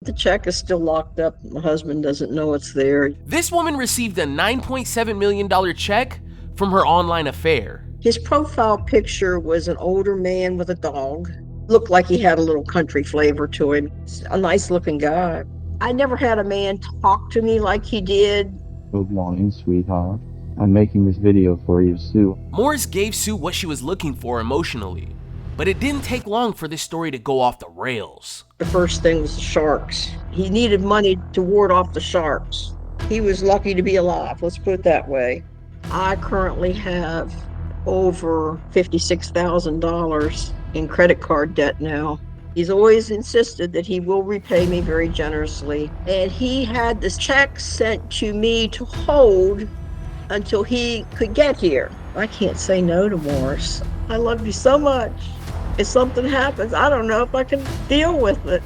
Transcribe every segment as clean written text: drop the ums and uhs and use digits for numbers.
The check is still locked up. My husband doesn't know it's there. This woman received a $9.7 million check from her online affair. His profile picture was an older man with a dog. Looked like he had a little country flavor to him. A nice looking guy. I never had a man talk to me like he did. Good morning, sweetheart. I'm making this video for you, Sue. Morris gave Sue what she was looking for emotionally, but it didn't take long for this story to go off the rails. The first thing was the sharks. He needed money to ward off the sharks. He was lucky to be alive, let's put it that way. I currently have over $56,000 in credit card debt now. He's always insisted that he will repay me very generously. And he had this check sent to me to hold until he could get here. I can't say no to Morris. I love you so much. If something happens, I don't know if I can deal with it.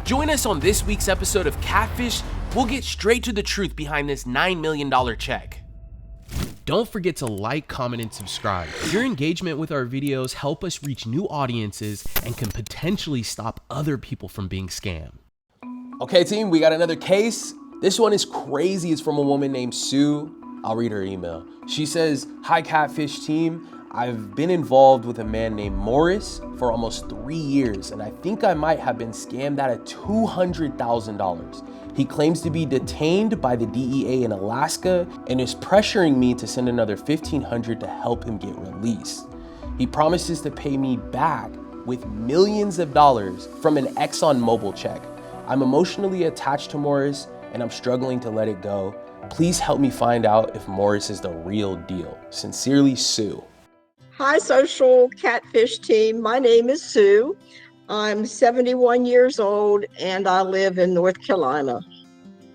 Join us on this week's episode of Catfish. We'll get straight to the truth behind this $9 million check. Don't forget to like, comment, and subscribe. Your engagement with our videos help us reach new audiences and can potentially stop other people from being scammed. Okay, team, we got another case. This one is crazy. It's from a woman named Sue. I'll read her email. She says, "Hi, Catfish team. I've been involved with a man named Morris for almost 3 years, and I think I might have been scammed out of $200,000. He claims to be detained by the DEA in Alaska and is pressuring me to send another $1,500 to help him get released. He promises to pay me back with millions of dollars from an ExxonMobil check. I'm emotionally attached to Morris and I'm struggling to let it go. Please help me find out if Morris is the real deal. Sincerely, Sue." Hi, social catfish team. My name is Sue. I'm 71 years old and I live in North Carolina.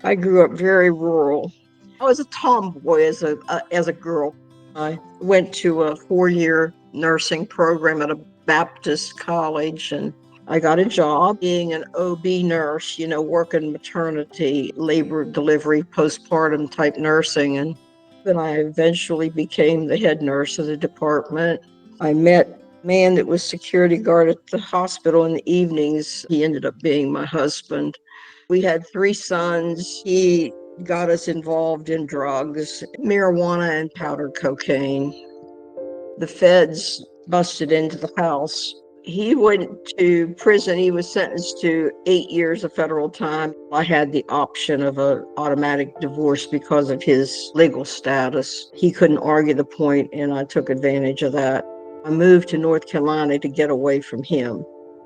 I grew up very rural. I was a tomboy as a girl. I went to a 4-year nursing program at a Baptist college and I got a job being an OB nurse, working maternity, labor, delivery, postpartum type nursing. And then I eventually became the head nurse of the department. I met a man that was security guard at the hospital in the evenings. He ended up being my husband. We had 3 sons. He got us involved in drugs, marijuana and powdered cocaine. The feds busted into the house. He went to prison. He was sentenced to 8 years of federal time. I had the option of an automatic divorce because of his legal status. He couldn't argue the point, and I took advantage of that. I moved to North Carolina to get away from him.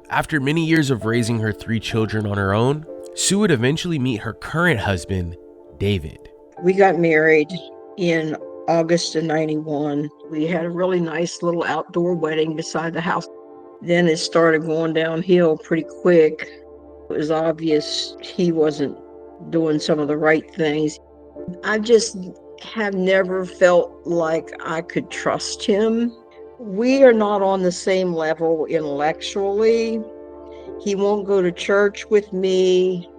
After many years of raising her 3 children on her own, Sue would eventually meet her current husband, David. We got married in August of '91. We had a really nice little outdoor wedding beside the house. Then it started going downhill pretty quick. It was obvious he wasn't doing some of the right things. I just have never felt like I could trust him. We are not on the same level intellectually. He won't go to church with me.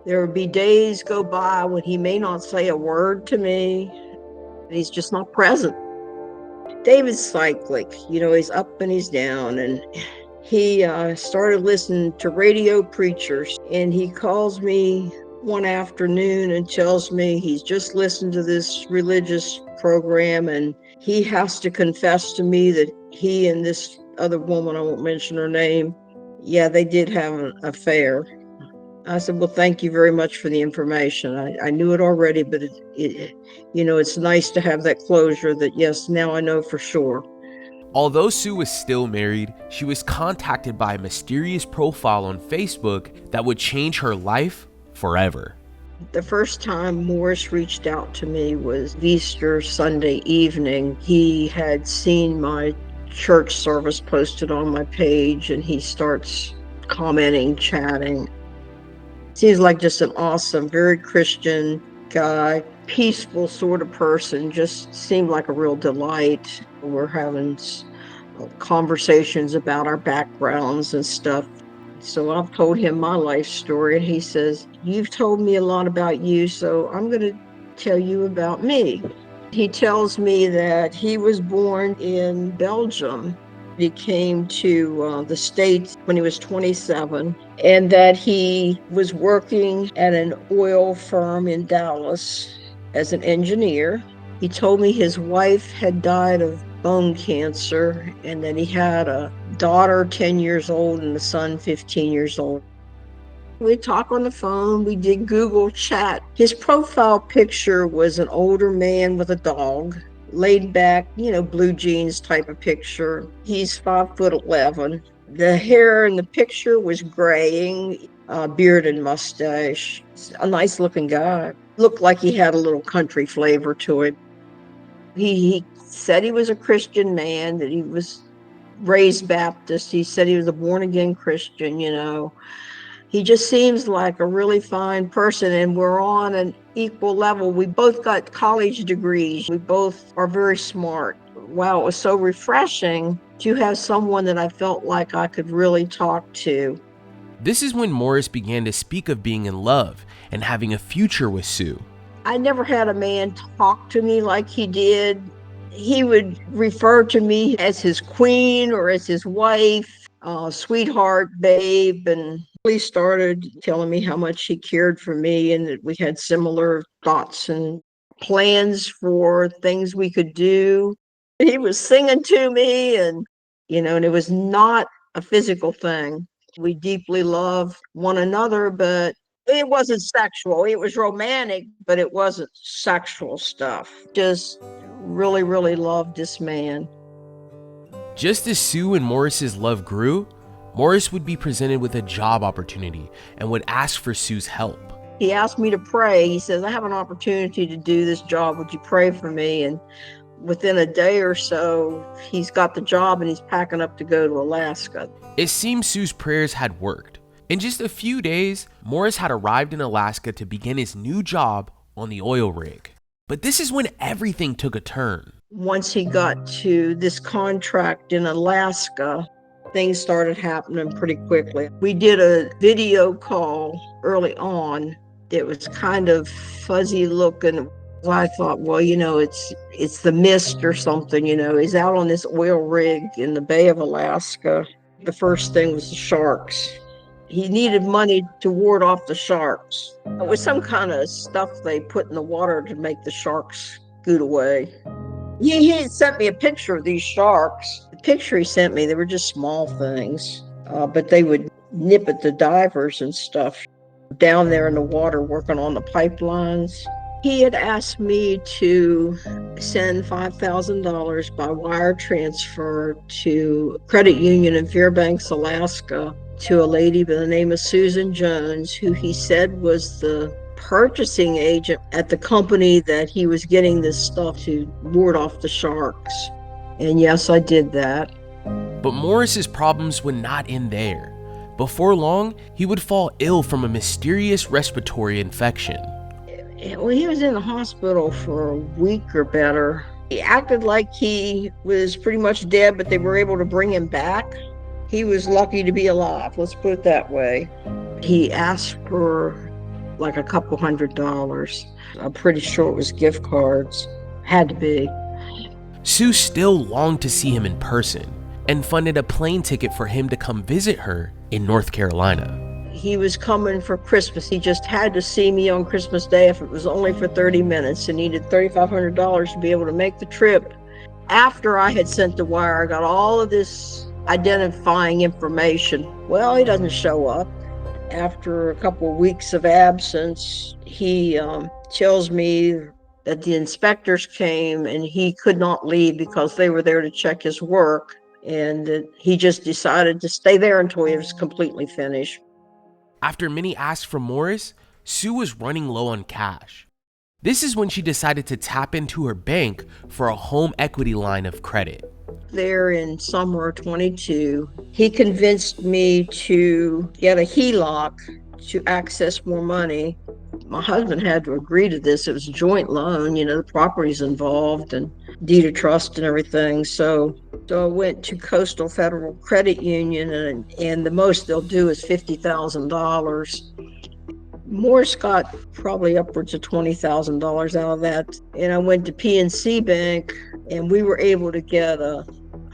There will be days go by when he may not say a word to me. He's just not present. David's cyclic, he's up and he's down, and he started listening to radio preachers, and he calls me one afternoon and tells me he's just listened to this religious program and he has to confess to me that he and this other woman, I won't mention her name, they did have an affair. I said, well, thank you very much for the information. I knew it already, but it's nice to have that closure that, yes, now I know for sure. Although Sue was still married, she was contacted by a mysterious profile on Facebook that would change her life forever. The first time Morris reached out to me was Easter Sunday evening. He had seen my church service posted on my page, and he starts commenting, chatting. Seems like just an awesome, very Christian guy, peaceful sort of person, just seemed like a real delight. We're having conversations about our backgrounds and stuff. So I've told him my life story, and he says, you've told me a lot about you, so I'm going to tell you about me. He tells me that he was born in Belgium. He came to the States when he was 27, and that he was working at an oil firm in Dallas as an engineer. He told me his wife had died of bone cancer and that he had a daughter 10 years old and a son 15 years old. We talk on the phone. We did Google chat. His profile picture was an older man with a dog, laid back, blue jeans type of picture. He's 5'11". The hair in the picture was graying, beard and mustache. A nice looking guy. Looked like he had a little country flavor to it. He said he was a Christian man, that he was raised Baptist. He said he was a born again Christian. He just seems like a really fine person, and we're on an equal level. We both got college degrees. We both are very smart. Wow, it was so refreshing to have someone that I felt like I could really talk to. This is when Morris began to speak of being in love and having a future with Sue. I never had a man talk to me like he did. He would refer to me as his queen or as his wife, sweetheart, babe, and he started telling me how much he cared for me and that we had similar thoughts and plans for things we could do. He was singing to me and it was not a physical thing. We deeply loved one another, but it wasn't sexual. It was romantic, but it wasn't sexual stuff. Just really, really loved this man. Just as Sue and Morris's love grew, Morris would be presented with a job opportunity and would ask for Sue's help. He asked me to pray. He says, I have an opportunity to do this job. Would you pray for me? And within a day or so, he's got the job and he's packing up to go to Alaska. It seems Sue's prayers had worked. In just a few days, Morris had arrived in Alaska to begin his new job on the oil rig. But this is when everything took a turn. Once he got to this contract in Alaska, things started happening pretty quickly. We did a video call early on. It was kind of fuzzy looking. I thought, well, it's the mist or something, He's out on this oil rig in the Bay of Alaska. The first thing was the sharks. He needed money to ward off the sharks. It was some kind of stuff they put in the water to make the sharks scoot away. He sent me a picture of these sharks. The picture he sent me, they were just small things, but they would nip at the divers and stuff down there in the water working on the pipelines. He had asked me to send $5,000 by wire transfer to credit union in Fairbanks, Alaska, to a lady by the name of Susan Jones, who he said was the purchasing agent at the company that he was getting this stuff to ward off the sharks. And yes, I did that. But Morris's problems would not end there. Before long, he would fall ill from a mysterious respiratory infection. Well, he was in the hospital for a week or better. He acted like he was pretty much dead, but they were able to bring him back. He was lucky to be alive, let's put it that way. He asked for like a couple $100. I'm pretty sure it was gift cards. Had to be. Sue still longed to see him in person and funded a plane ticket for him to come visit her in North Carolina. He was coming for Christmas. He just had to see me on Christmas Day if it was only for 30 minutes and needed $3,500 to be able to make the trip. After I had sent the wire, I got all of this identifying information. Well, he doesn't show up. After a couple of weeks of absence, he tells me that the inspectors came and he could not leave because they were there to check his work, and that he just decided to stay there until he was completely finished. After many asks from Morris, Sue was running low on cash. This is when she decided to tap into her bank for a home equity line of credit. There in summer of 22, he convinced me to get a HELOC to access more money. My husband had to agree to this. It was a joint loan, the property's involved and deed of trust and everything. So I went to Coastal Federal Credit Union, and the most they'll do is $50,000. Morris got probably upwards of $20,000 out of that. And I went to PNC Bank, and we were able to get a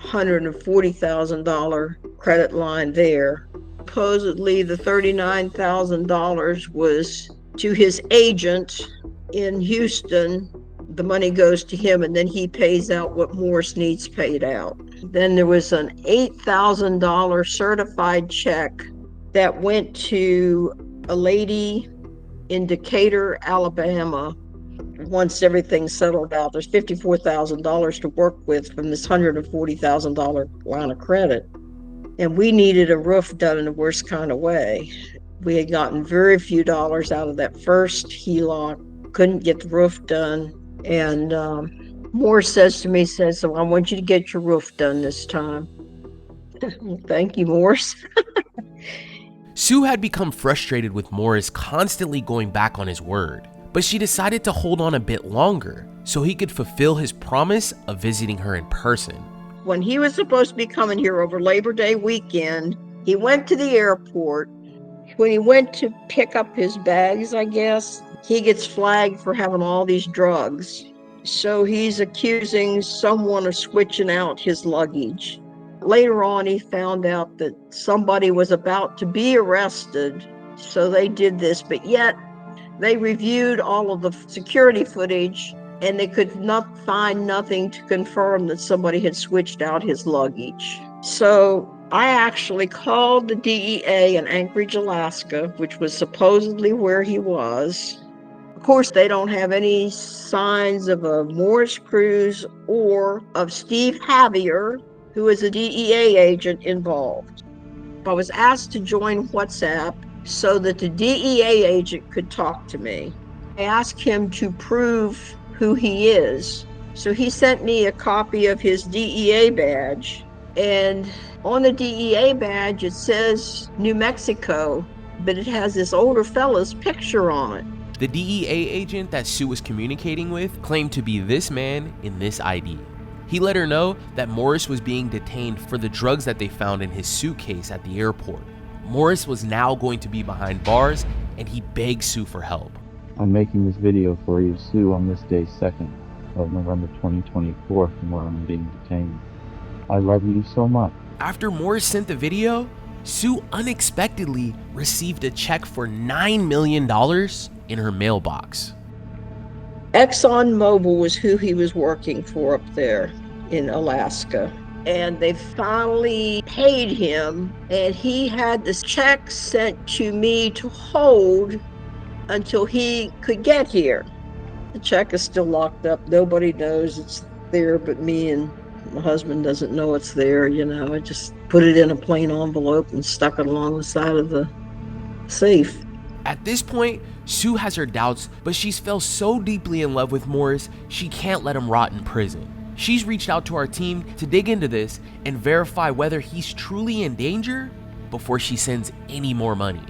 $140,000 credit line there. Supposedly, the $39,000 was to his agent in Houston. The money goes to him, and then he pays out what Morris needs paid out. Then there was an $8,000 certified check that went to a lady in Decatur, Alabama. Once everything's settled out, there's $54,000 to work with from this $140,000 line of credit. And we needed a roof done in the worst kind of way. We had gotten very few dollars out of that first HELOC, couldn't get the roof done. And Morris says to me, so I want you to get your roof done this time. Thank you, Morris. Sue had become frustrated with Morris constantly going back on his word, but she decided to hold on a bit longer so he could fulfill his promise of visiting her in person. When he was supposed to be coming here over Labor Day weekend, he went to the airport. When he went to pick up his bags, I guess, he gets flagged for having all these drugs. So he's accusing someone of switching out his luggage. Later on, he found out that somebody was about to be arrested, so they did this, but yet they reviewed all of the security footage and they could not find nothing to confirm that somebody had switched out his luggage. So I actually called the DEA in Anchorage, Alaska, which was supposedly where he was. Of course, they don't have any signs of a Morris Cruz or of Steve Javier, who is a DEA agent, involved. I was asked to join WhatsApp so that the DEA agent could talk to me. I asked him to prove who he is. So he sent me a copy of his DEA badge. And on the DEA badge, it says New Mexico, but it has this older fella's picture on it. The DEA agent that Sue was communicating with claimed to be this man in this ID. He let her know that Morris was being detained for the drugs that they found in his suitcase at the airport. Morris was now going to be behind bars, and he begged Sue for help. I'm making this video for you, Sue, on this day 2nd of November 2024 from where I'm being detained. I love you so much. After Morris sent the video, Sue unexpectedly received a check for $9 million in her mailbox. ExxonMobil was who he was working for up there in Alaska. And they finally paid him, and he had this check sent to me to hold until he could get here. The check is still locked up. Nobody knows it's there but me, and my husband doesn't know it's there. I just put it in a plain envelope and stuck it along the side of the safe. At this point, Sue has her doubts, but she's fell so deeply in love with Morris, she can't let him rot in prison. She's reached out to our team to dig into this and verify whether he's truly in danger before she sends any more money.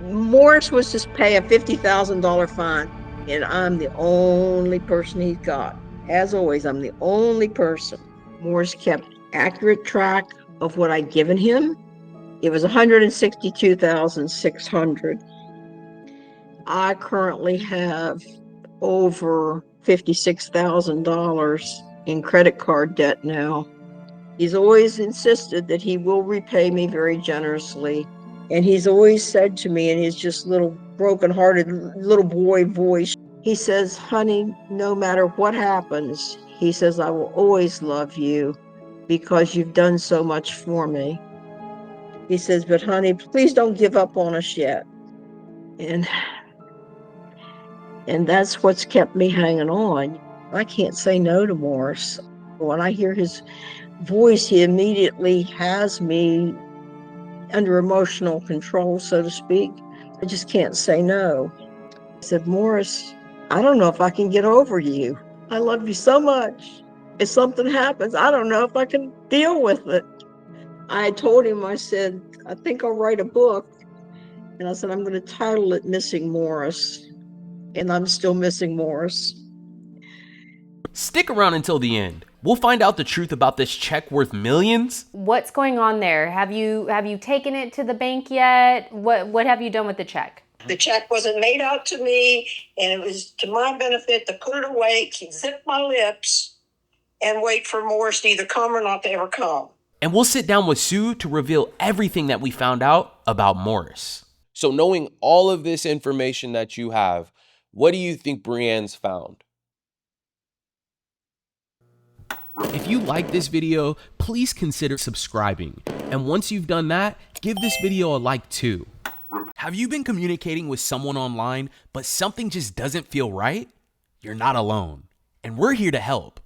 Morris was to pay a $50,000 fine, and I'm the only person he's got. As always, I'm the only person. Morris kept accurate track of what I'd given him. It was $162,600. I currently have over $56,000 in credit card debt now. He's always insisted that he will repay me very generously. And he's always said to me in his just little broken-hearted little boy voice, he says, honey, no matter what happens, he says, I will always love you because you've done so much for me. He says, but honey, please don't give up on us yet. And that's what's kept me hanging on. I can't say no to Morris. When I hear his voice, he immediately has me under emotional control, so to speak. I just can't say no. I said, Morris, I don't know if I can get over you. I love you so much. If something happens, I don't know if I can deal with it. I told him, I said, I think I'll write a book. And I said, I'm going to title it Missing Morris. And I'm still missing Morris. Stick around until the end. We'll find out the truth about this check worth millions. What's going on there? Have you taken it to the bank yet? What have you done with the check? The check wasn't made out to me, and it was to my benefit to put it away, zip my lips, and wait for Morris to either come or not to ever come. And we'll sit down with Sue to reveal everything that we found out about Morris. So knowing all of this information that you have, what do you think Brienne's found? If you like this video, please consider subscribing. And once you've done that, give this video a like too. Have you been communicating with someone online, but something just doesn't feel right? You're not alone, and we're here to help.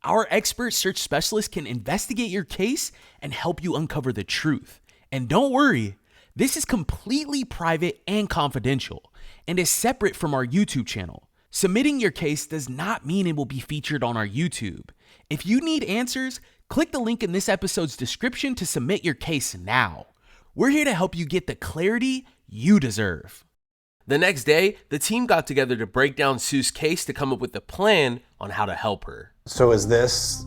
Our expert search specialist can investigate your case and help you uncover the truth. And don't worry, this is completely private and confidential, and is separate from our YouTube channel. Submitting your case does not mean it will be featured on our YouTube. If you need answers, click the link in this episode's description to submit your case now. We're here to help you get the clarity you deserve. The next day, the team got together to break down Sue's case to come up with a plan on how to help her. So is this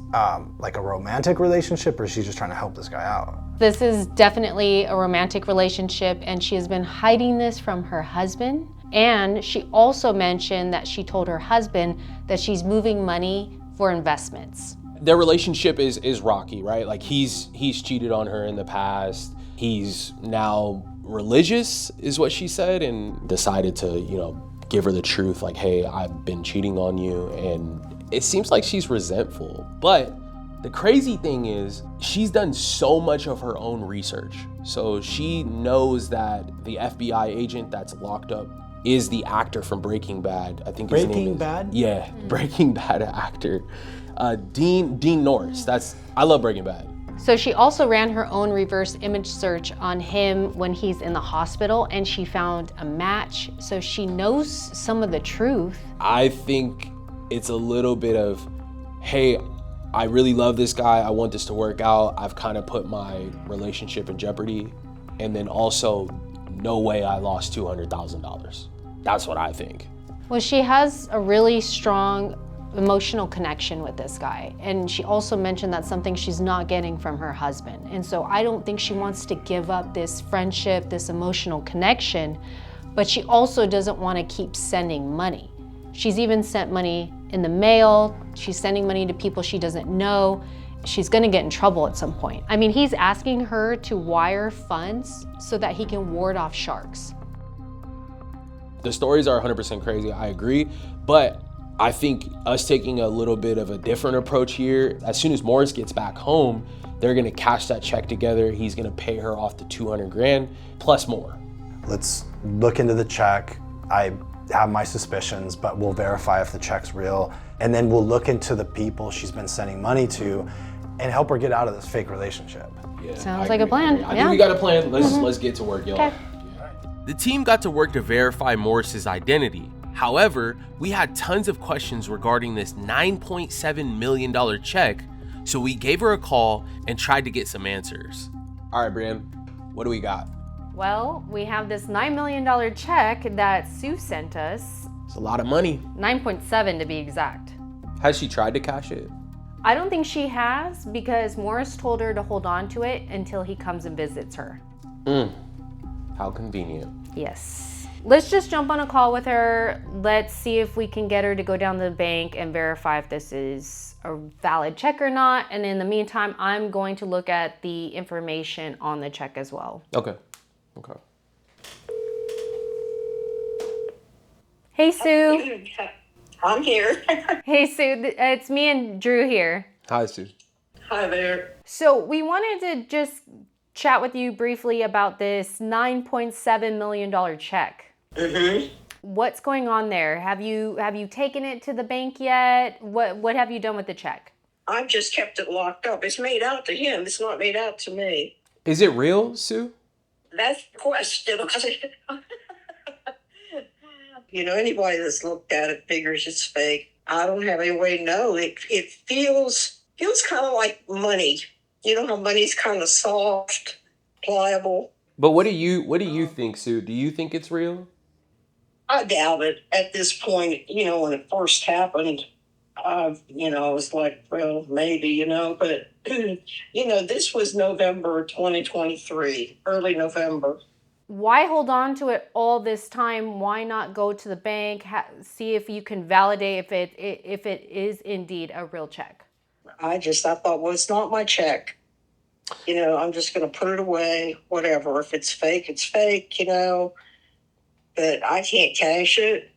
like a romantic relationship, or is she just trying to help this guy out? This is definitely a romantic relationship, and she has been hiding this from her husband. And she also mentioned that she told her husband that she's moving money for investments. Their relationship is rocky, right? Like he's cheated on her in the past. He's now religious, is what she said, and decided to, give her the truth. Like, hey, I've been cheating on you. And it seems like she's resentful. But the crazy thing is she's done so much of her own research. So she knows that the FBI agent that's locked up is the actor from Breaking Bad. I think his name is Breaking Bad? Yeah, Breaking Bad actor. Dean Norris. I love Breaking Bad. So she also ran her own reverse image search on him when he's in the hospital, and she found a match. So she knows some of the truth. I think it's a little bit of, hey, I really love this guy. I want this to work out. I've kind of put my relationship in jeopardy. And then also, no way I lost $200,000. That's what I think. Well, she has a really strong emotional connection with this guy. And she also mentioned that's something she's not getting from her husband. And so I don't think she wants to give up this friendship, this emotional connection, but she also doesn't want to keep sending money. She's even sent money in the mail. She's sending money to people she doesn't know. She's gonna get in trouble at some point. I mean, he's asking her to wire funds so that he can ward off sharks. The stories are 100% crazy, I agree, but I think us taking a little bit of a different approach here, as soon as Morris gets back home, they're gonna cash that check together. He's gonna pay her off the 200 grand plus more. Let's look into the check. I have my suspicions, but we'll verify if the check's real. And then we'll look into the people she's been sending money to and help her get out of this fake relationship. Yeah, Sounds like a plan. I think we got a plan. Let's get to work, y'all. Okay. The team got to work to verify Morris's identity. However, we had tons of questions regarding this $9.7 million check, so we gave her a call and tried to get some answers. All right, Brienne, what do we got? Well, we have this $9 million check that Sue sent us. It's a lot of money. 9.7 to be exact. Has she tried to cash it? I don't think she has, because Morris told her to hold on to it until he comes and visits her. How convenient. Yes. Let's just jump on a call with her. Let's see if we can get her to go down to the bank and verify if this is a valid check or not. And in the meantime, I'm going to look at the information on the check as well. Okay. Hey, Sue. I'm here. Hey, Sue. It's me and Drew here. Hi, Sue. Hi there. So we wanted to just chat with you briefly about this $9.7 million check. What's going on there? Have you taken it to the bank yet? What have you done with the check? I've just kept it locked up. It's made out to him. It's not made out to me. Is it real, Sue? That's the question. Anybody that's looked at it figures it's fake. I don't have any way to know. It feels kind of like money. You know how money's kind of soft, pliable. But what do you think, Sue? Do you think it's real? I doubt it at this point. When it first happened, I was like, well, maybe, but this was November 2023, early November. Why hold on to it all this time? Why not go to the bank, see if you can validate if it is indeed a real check? I thought, well, it's not my check. I'm just going to put it away, whatever. If it's fake, it's fake, but I can't cash it.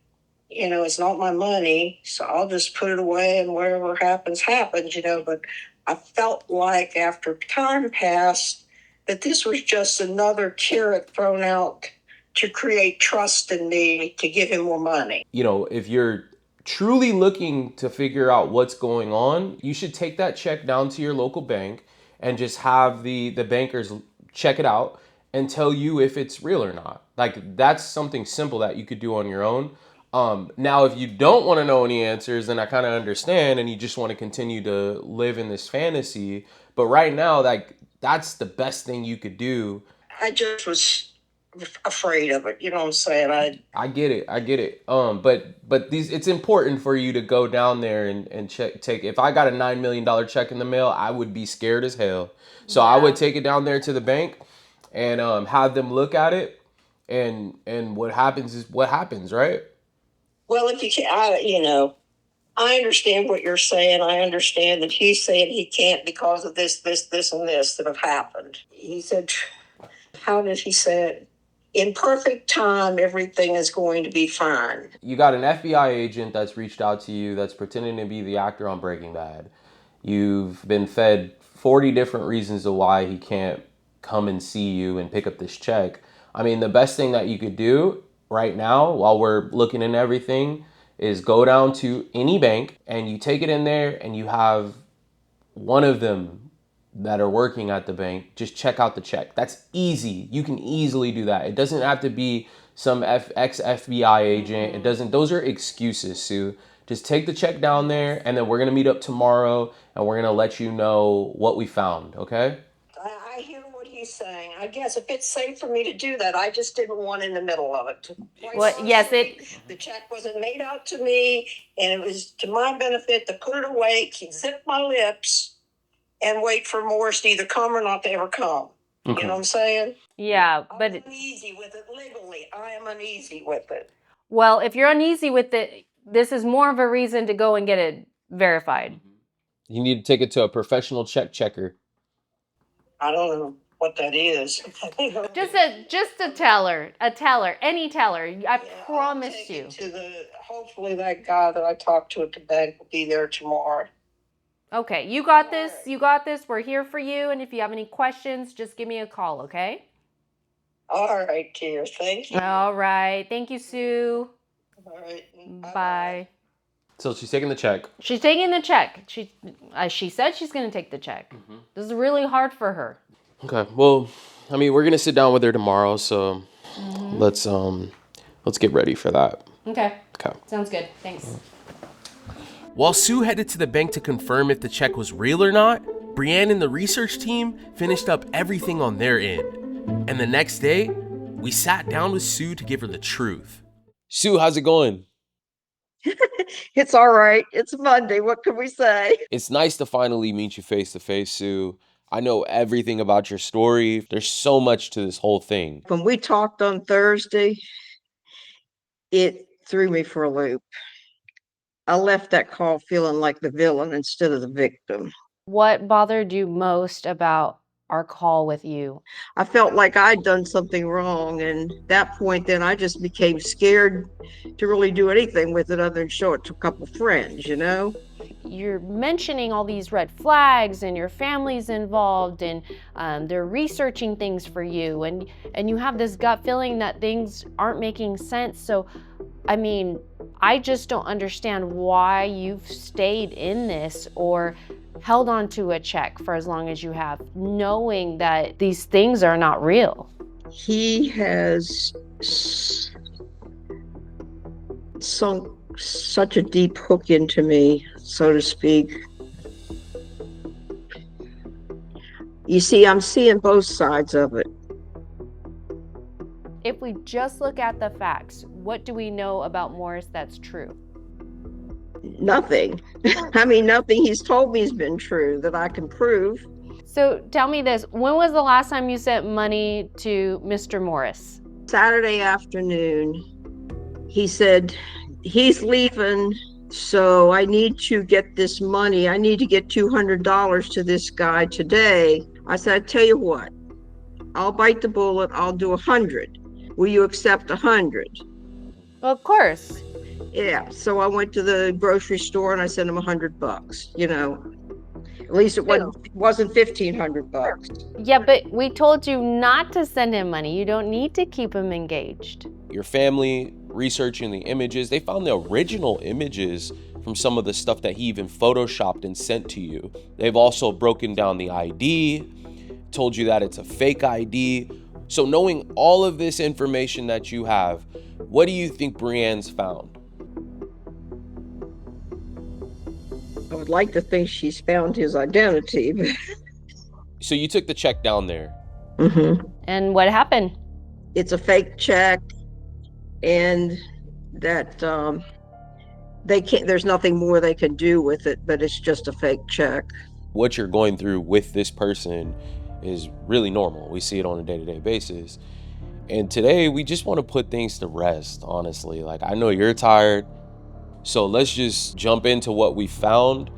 It's not my money, so I'll just put it away and whatever happens, happens, but I felt like after time passed that this was just another carrot thrown out to create trust in me to give him more money. If you're truly looking to figure out what's going on, you should take that check down to your local bank and just have the bankers check it out and tell you if it's real or not. Like, that's something simple that you could do on your own. Now, if you don't want to know any answers, then I kind of understand, and you just want to continue to live in this fantasy. But right now, that's the best thing you could do. I just was afraid of it. You know what I'm saying? I get it. But it's important for you to go down there and take. If I got a $9 million check in the mail, I would be scared as hell. So I would take it down there to the bank and have them look at it, and what happens is what happens, right? Well, if you can, I understand what you're saying. I understand that he's saying he can't because of this, and this that have happened. He said, how did he say it? In perfect time, everything is going to be fine. You got an FBI agent that's reached out to you that's pretending to be the actor on Breaking Bad. You've been fed 40 different reasons of why he can't come and see you and pick up this check. I mean, the best thing that you could do right now while we're looking in everything is go down to any bank and you take it in there and you have one of them that are working at the bank just check out the check. That's easy. You can easily do that. It doesn't have to be some ex-FBI agent. It doesn't. Those are excuses, Sue. Just take the check down there and then we're going to meet up tomorrow and we're going to let you know what we found, okay? I hear what he's saying. I guess if it's safe for me to do that, I just didn't want in the middle of it. The check wasn't made out to me, and it was to my benefit to put it away, zip my lips, and wait for Morris to either come or not to ever come. Okay. You know what I'm saying? Yeah, but I'm uneasy with it legally. I am uneasy with it. Well, if you're uneasy with it, this is more of a reason to go and get it verified. You need to take it to a professional check checker. I don't know what that is. just a teller, any teller. I promise you. Hopefully that guy that I talked to at the bank will be there tomorrow. Okay, you got this. You got this. We're here for you. And if you have any questions, just give me a call, okay? All right, dear. Thank you. All right. Thank you, Sue. All right. Bye. So she's taking the check. She's taking the check. She said she's going to take the check. Mm-hmm. This is really hard for her. Okay. Well, I mean, we're going to sit down with her tomorrow, so let's get ready for that. Okay. Okay. Sounds good. Thanks. While Sue headed to the bank to confirm if the check was real or not, Brienne and the research team finished up everything on their end. And the next day, we sat down with Sue to give her the truth. Sue, how's it going? It's all right. It's Monday. What can we say? It's nice to finally meet you face to face, Sue. I know everything about your story. There's so much to this whole thing. When we talked on Thursday, it threw me for a loop. I left that call feeling like the villain instead of the victim. What bothered you most about our call with you? I felt like I'd done something wrong, and at that point then I just became scared to really do anything with it other than show it to a couple friends, You're mentioning all these red flags and your family's involved and they're researching things for you and you have this gut feeling that things aren't making sense. So, I mean, I just don't understand why you've stayed in this or held on to a check for as long as you have, knowing that these things are not real. He has sunk such a deep hook into me, so to speak. You see, I'm seeing both sides of it. If we just look at the facts, what do we know about Morris that's true? Nothing. I mean, nothing he's told me has been true that I can prove. So tell me this, when was the last time you sent money to Mr. Morris? Saturday afternoon. He said he's leaving So I need to get this money. I need to get $200 to this guy today. I said, I tell you what, I'll bite the bullet. I'll do 100. Will you accept 100? Well, of course. Yeah. So I went to the grocery store and I sent him $100. At least it wasn't $1,500. Yeah, but we told you not to send him money. You don't need to keep him engaged. Your family researching the images, they found the original images from some of the stuff that he even photoshopped and sent to you. They've also broken down the ID, told you that it's a fake ID. So knowing all of this information that you have, what do you think Brianne's found? I would like to think she's found his identity. So you took the check down there. Mm-hmm. And what happened? It's a fake check, and that they can't. There's nothing more they can do with it, but it's just a fake check. What you're going through with this person is really normal. We see it on a day-to-day basis. And today we just want to put things to rest, honestly. Like, I know you're tired, so let's just jump into what we found,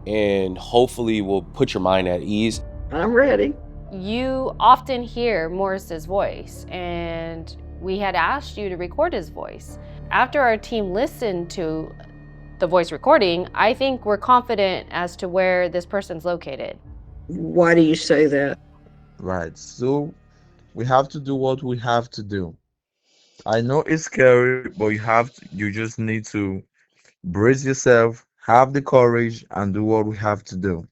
and hopefully we'll put your mind at ease. I'm ready. You often hear Morris's voice, and we had asked you to record his voice. After our team listened to the voice recording, I think we're confident as to where this person's located. Why do you say that? Right. So we have to do what we have to do. I know it's scary, but you just need to brace yourself, have the courage, and do what we have to do.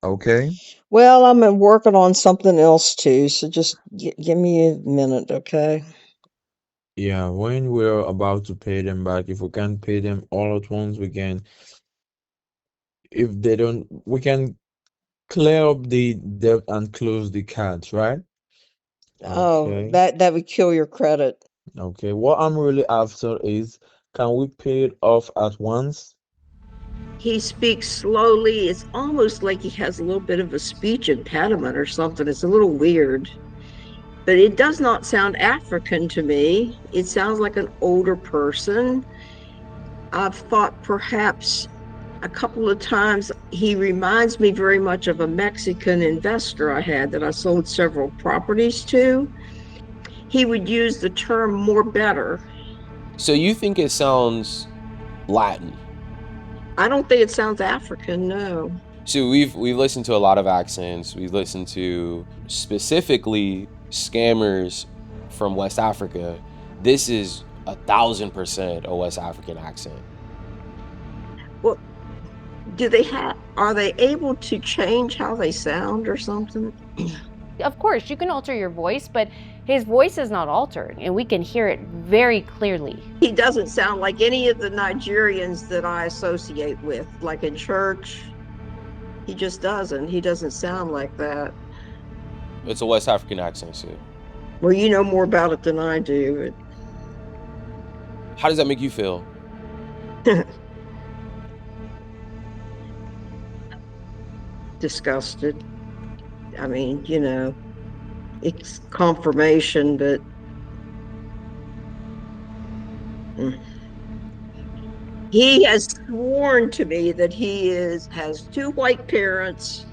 Okay? Well, I'm working on something else too, so just give me a minute, okay? Yeah, when we're about to pay them back, if we can't pay them all at once, if they don't, we can clear up the debt and close the cards, right? Oh, Okay. that would kill your credit. Okay. What I'm really after is, can we pay it off at once? He speaks slowly. It's almost like he has a little bit of a speech impediment or something. It's a little weird. But it does not sound African to me. It sounds like an older person. I've thought perhaps a couple of times he reminds me very much of a Mexican investor I had that I sold several properties to. He would use the term more better. So you think it sounds Latin? I don't think it sounds African, no. So we've listened to a lot of accents. We've listened to specifically scammers from West Africa. This is 1,000% a West African accent. Well, are they able to change how they sound or something? Of course, you can alter your voice, but his voice is not altered, and we can hear it very clearly. He doesn't sound like any of the Nigerians that I associate with, like in church. He just doesn't. He doesn't sound like that. It's a West African accent, Sue. Well, you know more about it than I do. How does that make you feel? Disgusted. I mean, it's confirmation, but he has sworn to me that he has two white parents,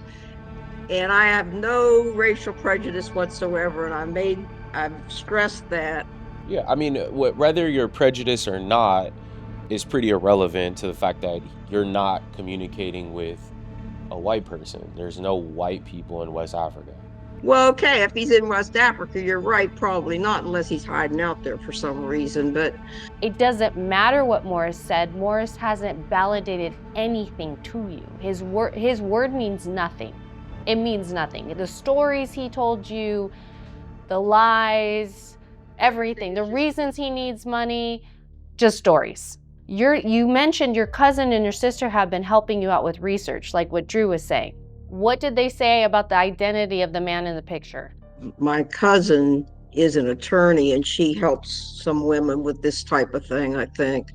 and I have no racial prejudice whatsoever, and I've stressed that. Yeah, I mean, whether you're prejudiced or not is pretty irrelevant to the fact that you're not communicating with a white person. There's no white people in West Africa. Well, okay, if he's in West Africa, you're right, probably not, unless he's hiding out there for some reason, but it doesn't matter what Morris said. Morris hasn't validated anything to you. His word means nothing. It means nothing. The stories he told you, the lies, everything, the reasons he needs money, just stories. You mentioned your cousin and your sister have been helping you out with research, like what Drew was saying. What did they say about the identity of the man in the picture? My cousin is an attorney, and she helps some women with this type of thing, I think.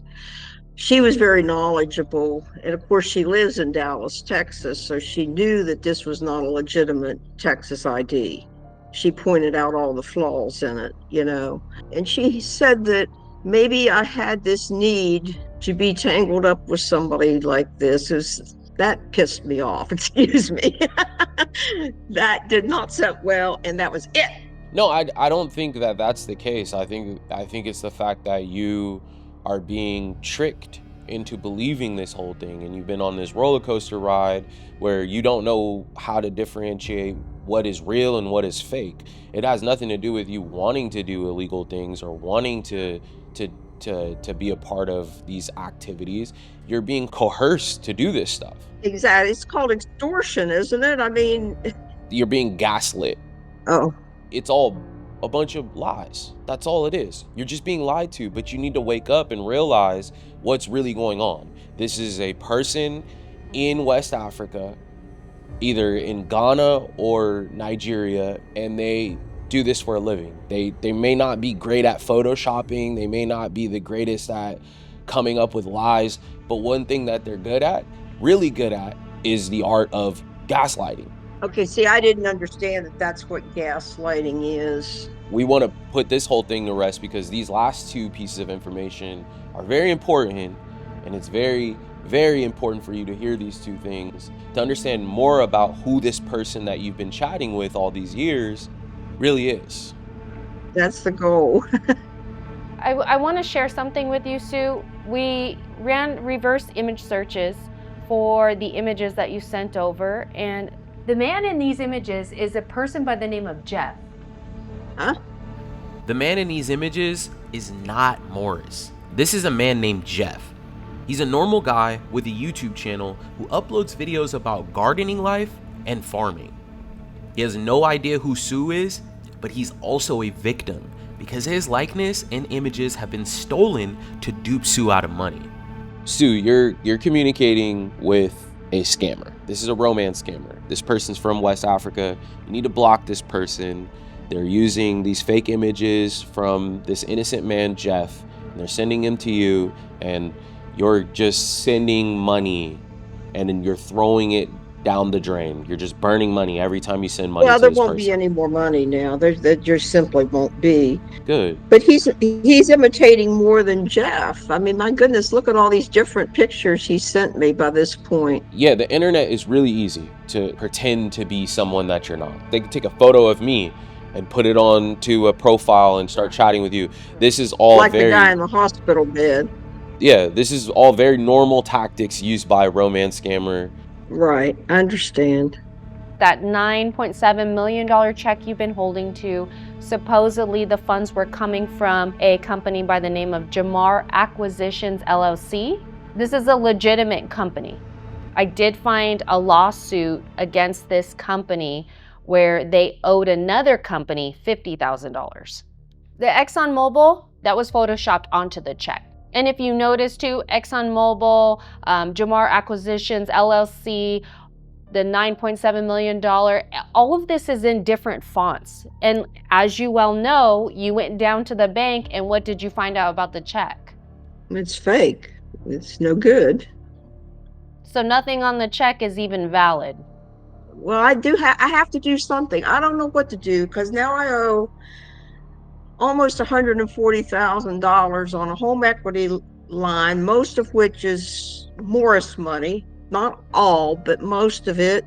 She was very knowledgeable, and of course she lives in Dallas, Texas, so she knew that this was not a legitimate Texas ID. She pointed out all the flaws in it, and she said that maybe I had this need to be tangled up with somebody like this that pissed me off. Excuse me. That did not set well, and that was it. No, I don't think that that's the case. I think it's the fact that you are being tricked into believing this whole thing, and you've been on this roller coaster ride where you don't know how to differentiate what is real and what is fake. It has nothing to do with you wanting to do illegal things or wanting to be a part of these activities. You're being coerced to do this stuff. Exactly. It's called extortion, isn't it? I mean, You're being gaslit. oh, It's all a bunch of lies. That's all it is. You're just being lied to, but you need to wake up and realize what's really going on. This is a person in West Africa, either in Ghana or Nigeria, and they do this for a living. They may not be great at photoshopping, they may not be the greatest at coming up with lies, but one thing that they're good at, really good at, is the art of gaslighting. okay. See, I didn't understand that that's what gaslighting is. We want to put this whole thing to rest because these last two pieces of information are very important, and it's very, very important for you to hear these two things to understand more about who this person that you've been chatting with all these years really is. That's the goal. I want to share something with you, Sue. We ran reverse image searches for the images that you sent over, and the man in these images is a person by the name of Jeff. Huh? The man in these images is not Morris. This is a man named Jeff. He's a normal guy with a YouTube channel who uploads videos about gardening life and farming. He has no idea who Sue is, but he's also a victim because his likeness and images have been stolen to dupe Sue out of money. Sue, you're communicating with a scammer. This is a romance scammer. This person's from West Africa. You need to block this person. They're using these fake images from this innocent man, Jeff, and they're sending him to you, and you're just sending money, and then you're throwing it down the drain. You're just burning money every time you send money Well, to there this won't person. be any more money now. There just simply won't be. Good. But he's imitating more than Jeff. I mean, my goodness, look at all these different pictures he sent me by this point. Yeah, the internet is really easy to pretend to be someone that you're not. They can take a photo of me and put it on to a profile and start chatting with you. This is all Like very... the guy in the hospital bed. Yeah, this is all very normal tactics used by a romance scammer. Right, I understand. That $9.7 million check you've been holding to, supposedly the funds were coming from a company by the name of Jamar Acquisitions LLC. This is a legitimate company. I did find a lawsuit against this company where they owed another company $50,000. The ExxonMobil, that was photoshopped onto the check. And if you notice too, ExxonMobil, Jamar Acquisitions LLC, the $9.7 million, all of this is in different fonts. And as you well know, you went down to the bank, and what did you find out about the check? It's fake. It's no good. So nothing on the check is even valid. Well, I have to do something. I don't know what to do because now I owe almost $140,000 on a home equity line, most of which is Morris money. Not all, but most of it.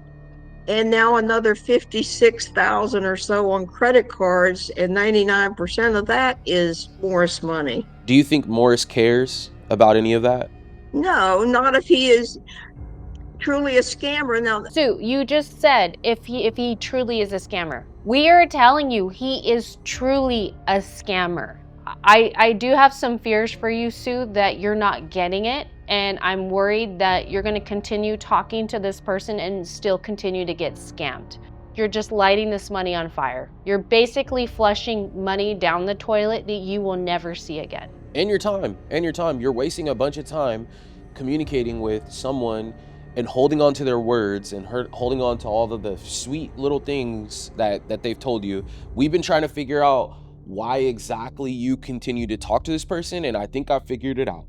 And now another 56,000 or so on credit cards, and 99% of that is Morris money. Do you think Morris cares about any of that? No, not if he is truly a scammer. Now, Sue, you just said if he truly is a scammer. We are telling you he is truly a scammer. I do have some fears for you, Sue, that you're not getting it. And I'm worried that you're going to continue talking to this person and still continue to get scammed. You're just lighting this money on fire. You're basically flushing money down the toilet that you will never see again. And your time. You're wasting a bunch of time communicating with someone and holding on to their words and holding on to all of the sweet little things that they've told you. We've been trying to figure out why exactly you continue to talk to this person, and I think I figured it out.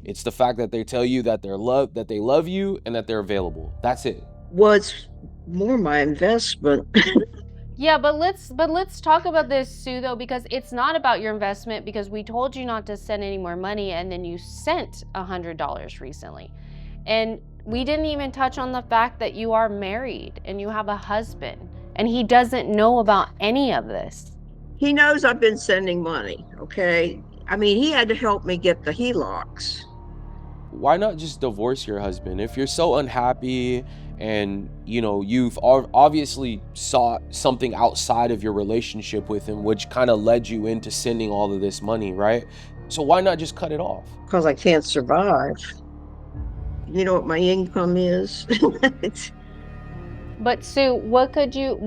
It's the fact that they tell you that they love you and that they're available. That's it. was more my investment. Yeah, but let's talk about this, Sue, though, because it's not about your investment, because we told you not to send any more money and then you sent $100 recently. And we didn't even touch on the fact that you are married and you have a husband and he doesn't know about any of this. He knows I've been sending money, okay? I mean, he had to help me get the HELOCs. Why not just divorce your husband? If you're so unhappy and, you know, you've obviously sought something outside of your relationship with him, which kind of led you into sending all of this money, right? So why not just cut it off? Because I can't survive. You know what my income is? But Sue, what could you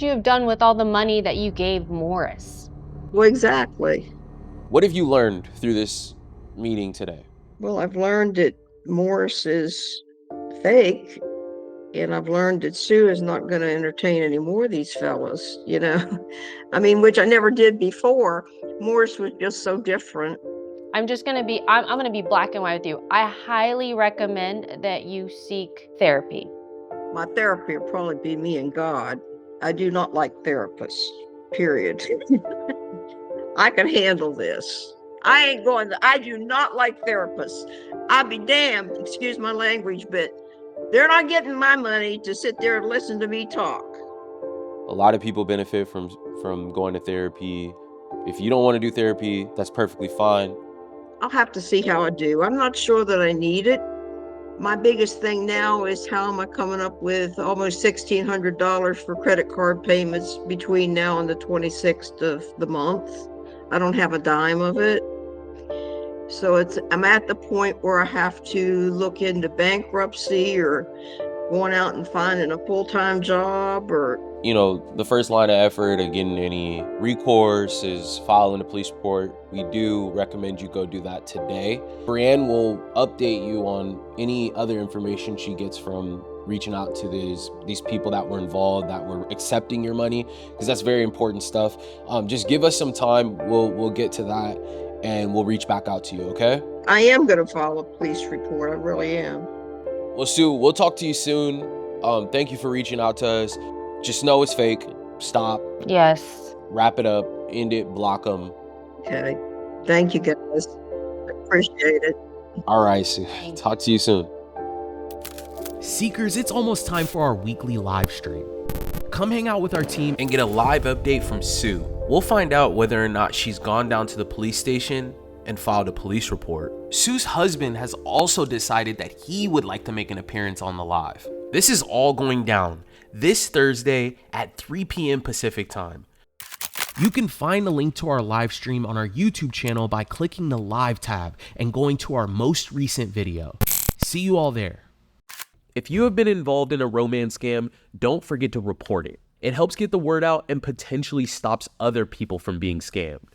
have done with all the money that you gave Morris? Well, exactly. What have you learned through this meeting today? Well, I've learned that Morris is fake, and I've learned that Sue is not going to entertain any more of these fellas, you know? I mean, which I never did before. Morris was just so different. I'm going to be black and white with you. I highly recommend that you seek therapy. My therapy will probably be me and God. I do not like therapists, period. I can handle this. I do not like therapists. I'll be damned, excuse my language, but they're not getting my money to sit there and listen to me talk. A lot of people benefit from going to therapy. If you don't want to do therapy, that's perfectly fine. I'll have to see how I do. I'm not sure that I need it. My biggest thing now is how am I coming up with almost $1,600 for credit card payments between now and the 26th of the month. I don't have a dime of it. So I'm at the point where I have to look into bankruptcy or going out and finding a full-time job, or you know, the first line of effort of getting any recourse is filing a police report. We do recommend you go do that today. Brianne will update you on any other information she gets from reaching out to these people that were involved, that were accepting your money, because that's very important stuff. Just give us some time. We'll get to that and we'll reach back out to you, okay? I am going to file a police report. I really am. Well, Sue, we'll talk to you soon. Thank you for reaching out to us. Just know it's fake. Stop. Yes. Wrap it up. End it. Block them. Okay. Thank you, guys. I appreciate it. All right, Sue. Talk to you soon. Seekers, it's almost time for our weekly live stream. Come hang out with our team and get a live update from Sue. We'll find out whether or not she's gone down to the police station and filed a police report. Sue's husband has also decided that he would like to make an appearance on the live. This is all going down this Thursday at 3 p.m. Pacific time. You can find the link to our live stream on our YouTube channel by clicking the live tab and going to our most recent video. See you all there. If you have been involved in a romance scam, don't forget to report it. It helps get the word out and potentially stops other people from being scammed.